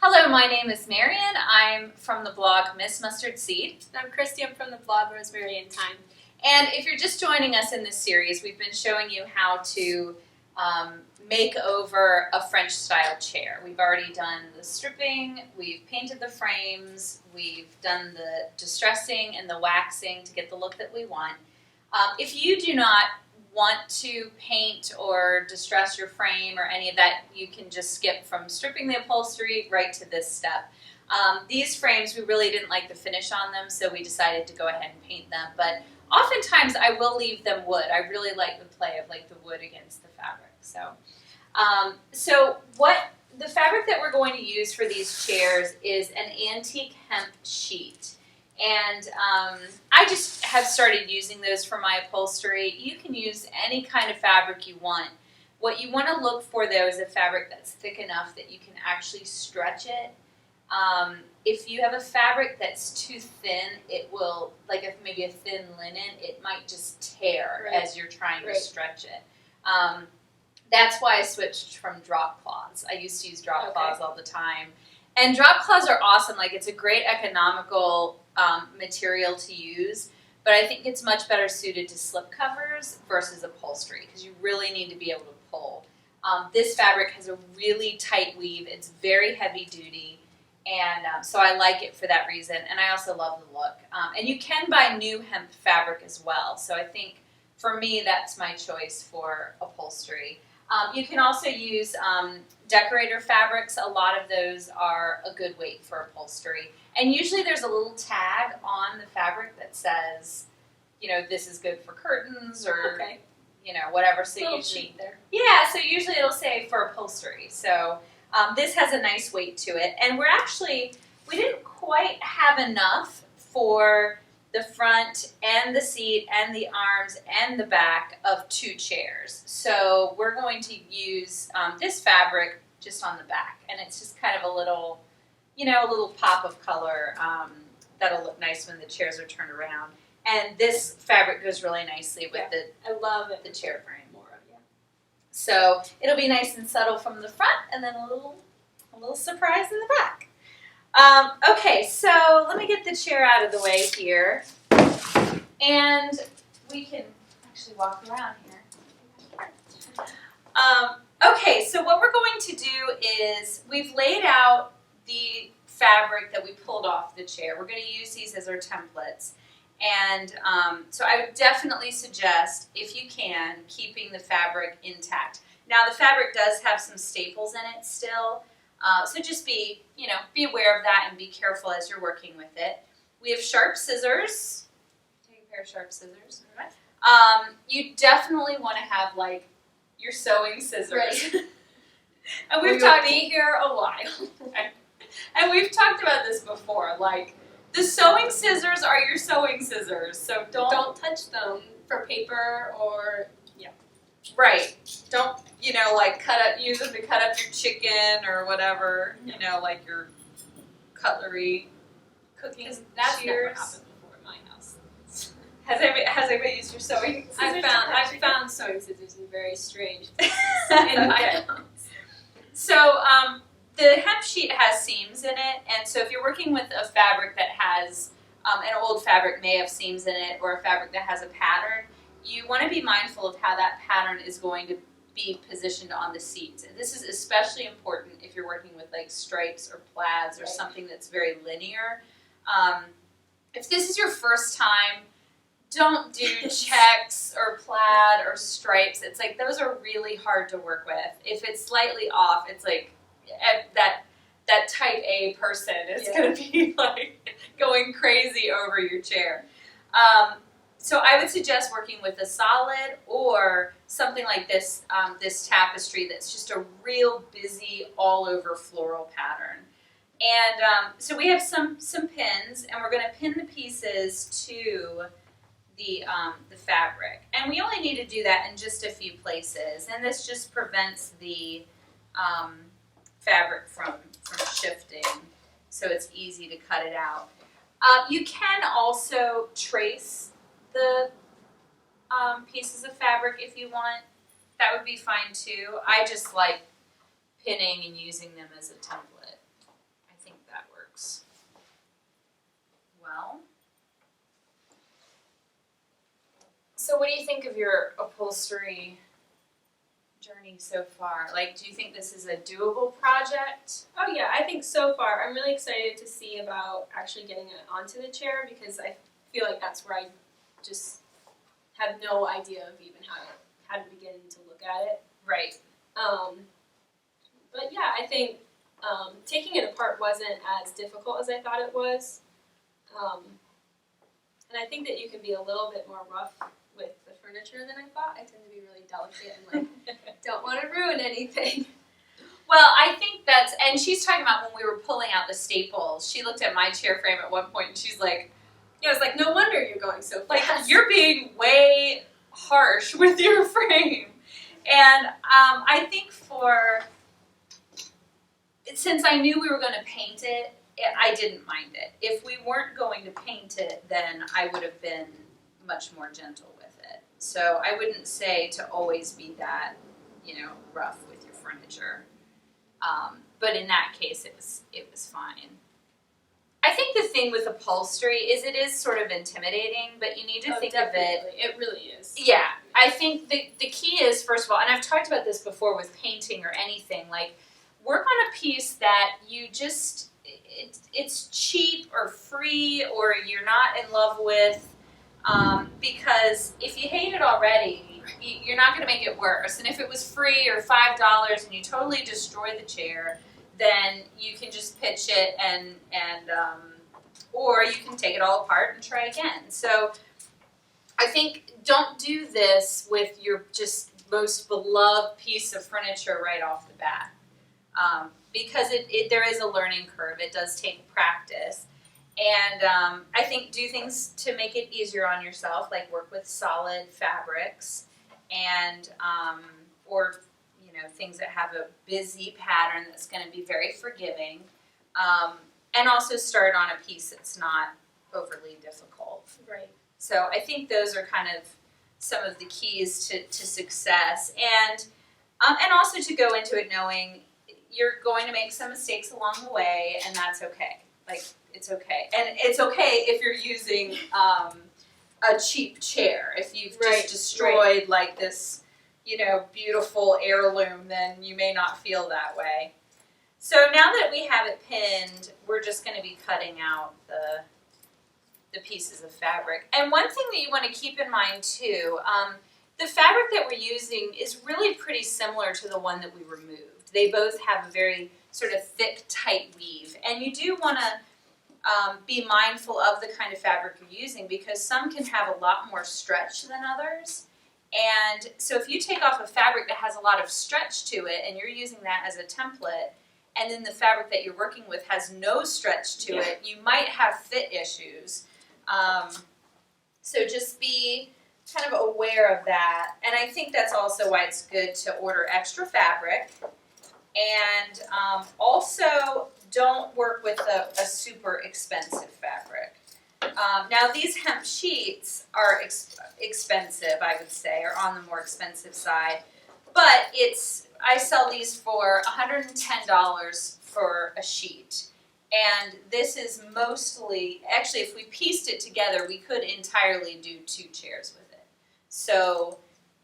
Hello, my name is Marian. I'm from the blog Miss Mustard Seed. And I'm Christy. I'm from the blog Rosemary in Time. And if you're just joining us in this series, we've been showing you how to make over a French style chair. We've already done the stripping, we've painted the frames, we've done the distressing and the waxing to get the look that we want. If you do not want to paint or distress your frame or any of that, you can just skip from stripping the upholstery right to this step. These frames, we really didn't like the finish on them, so we decided to go ahead and paint them. But oftentimes I will leave them wood. I really like the play of like the wood against the fabric. So what the fabric that we're going to use for these chairs is an antique hemp sheet. And I just have started using those for my upholstery. You can use any kind of fabric you want. What you want to look for, though, is a fabric that's thick enough that you can actually stretch it. If you have a fabric that's too thin, it will, like if maybe a thin linen, it might just tear as you're trying to stretch it. That's why I switched from drop cloths. I used to use drop cloths all the time. And drop cloths are awesome. Like, it's a great economical material to use, but I think it's much better suited to slip covers versus upholstery because you really need to be able to pull. This fabric has a really tight weave. It's very heavy duty, and so I like it for that reason, and I also love the look. And you can buy new hemp fabric as well, so I think for me that's my choice for upholstery. You can also use decorator fabrics. A lot of those are a good weight for upholstery. And usually there's a little tag on the fabric that says, you know, this is good for curtains or, you know, whatever. So little usually, sheet there. Yeah, so usually it'll say for upholstery. So this has a nice weight to it. And we didn't quite have enough for the front and the seat and the arms and the back of 2 chairs. So we're going to use this fabric just on the back. And it's just kind of a little, you know, a little pop of color that'll look nice when the chairs are turned around. And this fabric goes really nicely with I love it. the chair frame. So it'll be nice and subtle from the front and then a little surprise in the back. Okay, so let me get the chair out of the way here, and we can actually walk around here. Okay, so what we're going to do is we've laid out the fabric that we pulled off the chair. We're going to use these as our templates, and so I would definitely suggest, if you can, keeping the fabric intact. Now the fabric does have some staples in it still. So just be aware of that and be careful as you're working with it. We have sharp scissors. Take a pair of sharp scissors. You definitely want to have like your sewing scissors. Right. And we'll be here a while. And we've talked about this before. Like, the sewing scissors are your sewing scissors. So don't touch them for paper or Right. Don't, like use them to cut up your chicken or whatever, like your cutlery, cooking shears. That's never happened before in my house. Has anybody used your sewing scissors? I've found sewing scissors in very strange places in my house. So the hemp sheet has seams in it, and so if you're working with a fabric that has, an old fabric may have seams in it, or a fabric that has a pattern, you want to be mindful of how that pattern is going to be positioned on the seats. And this is especially important if you're working with like stripes or plaids or something that's very linear. If this is your first time, don't do checks or plaid or stripes. It's like those are really hard to work with. If it's slightly off, it's like that type A person is going to be like going crazy over your chair. So I would suggest working with a solid or something like this, this tapestry that's just a real busy all over floral pattern. And so we have some pins, and we're going to pin the pieces to the fabric. And we only need to do that in just a few places, and this just prevents the fabric from shifting, so it's easy to cut it out. You can also trace the pieces of fabric if you want. That would be fine too. I just like pinning and using them as a template. works. Well, so what do you think of your upholstery journey so far? Like, do you think this is a doable project? Oh yeah, I think so far I'm really excited to see about actually getting it onto the chair because I feel like that's where I just have no idea of even how to begin to look at it. Right. But yeah, I think taking it apart wasn't as difficult as I thought it was. And I think that you can be a little bit more rough with the furniture than I thought. I tend to be really delicate and don't want to ruin anything. Well, I think that's, and she's talking about when we were pulling out the staples, she looked at my chair frame at one point and she's like, Yeah, I was like, no wonder you're going so fast. you're being way harsh with your frame. And I think since I knew we were going to paint it, I didn't mind it. If we weren't going to paint it, then I would have been much more gentle with it. So I wouldn't say to always be that, rough with your furniture. But in that case, it was fine. I think the thing with upholstery is it is sort of intimidating, but you need to think of it. It really is. Yeah, I think the key is, first of all, and I've talked about this before with painting or anything, like work on a piece that you just, it's cheap or free or you're not in love with, because if you hate it already, you're not going to make it worse. And if it was free or $5 and you totally destroy the chair, then you can just pitch it and or you can take it all apart and try again. So I think don't do this with your just most beloved piece of furniture right off the bat, because there is a learning curve. It does take practice, and I think do things to make it easier on yourself, like work with solid fabrics and or things that have a busy pattern that's going to be very forgiving, and also start on a piece that's not overly difficult. Right. So I think those are kind of some of the keys to success, and also to go into it knowing you're going to make some mistakes along the way, and that's okay. Like, it's okay. And it's okay if you're using a cheap chair. If you've just destroyed like this, beautiful heirloom, then you may not feel that way. So now that we have it pinned, we're just going to be cutting out the pieces of fabric. And one thing that you want to keep in mind too, the fabric that we're using is really pretty similar to the one that we removed. They both have a very sort of thick, tight weave. And you do want to be mindful of the kind of fabric you're using because some can have a lot more stretch than others. And so if you take off a fabric that has a lot of stretch to it and you're using that as a template, and then the fabric that you're working with has no stretch to it, you might have fit issues. So just be kind of aware of that. And I think that's also why it's good to order extra fabric. And also don't work with a super expensive fabric. Now these hemp sheets are expensive, I would say, or on the more expensive side. But I sell these for $110 for a sheet. And this is mostly, actually if we pieced it together, we could entirely do 2 chairs with it. So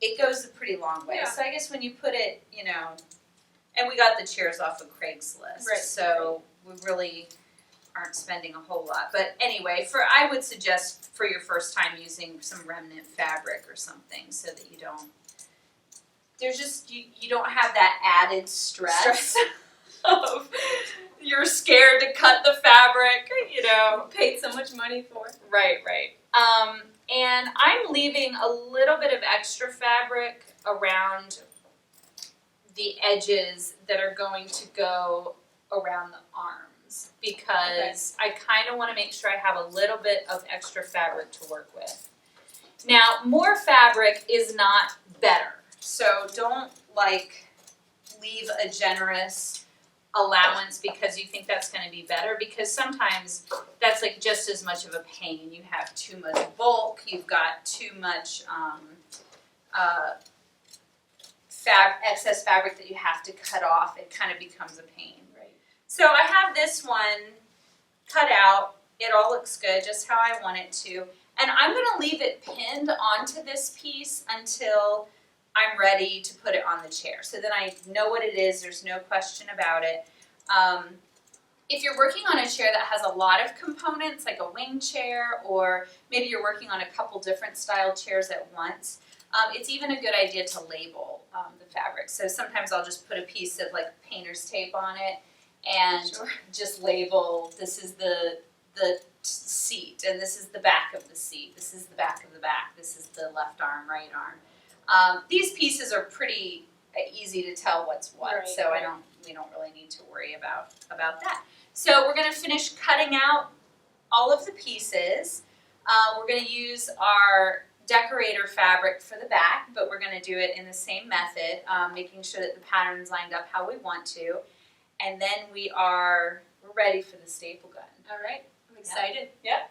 it goes a pretty long way. Yeah. So I guess when you put it, and we got the chairs off of Craigslist. Right. So we really aren't spending a whole lot. But anyway, I would suggest for your first time using some remnant fabric or something so that you don't, you don't have that added stress. Of you're scared to cut the fabric, Paid so much money for. Right. And I'm leaving a little bit of extra fabric around the edges that are going to go around the arms because I kind of want to make sure I have a little bit of extra fabric to work with. Now, more fabric is not better, so don't leave a generous allowance because you think that's going to be better, because sometimes that's just as much of a pain. You have too much bulk, you've got too much excess fabric that you have to cut off. It kind of becomes a pain. Right. So I have this one cut out. It all looks good, just how I want it to. And I'm going to leave it pinned onto this piece until I'm ready to put it on the chair. So then I know what it is, there's no question about it. If you're working on a chair that has a lot of components, like a wing chair, or maybe you're working on a couple different style chairs at once, it's even a good idea to label the fabric. So sometimes I'll just put a piece of like painter's tape on it and just label, this is the seat, and this is the back of the seat, this is the back of the back, this is the left arm, right arm. These pieces are pretty easy to tell what's what, Right, so right. we don't really need to worry about that. So we're going to finish cutting out all of the pieces. We're going to use our decorator fabric for the back, but we're going to do it in the same method, making sure that the pattern's lined up how we want to. And then we're ready for the staple gun. All right, I'm excited. Yep.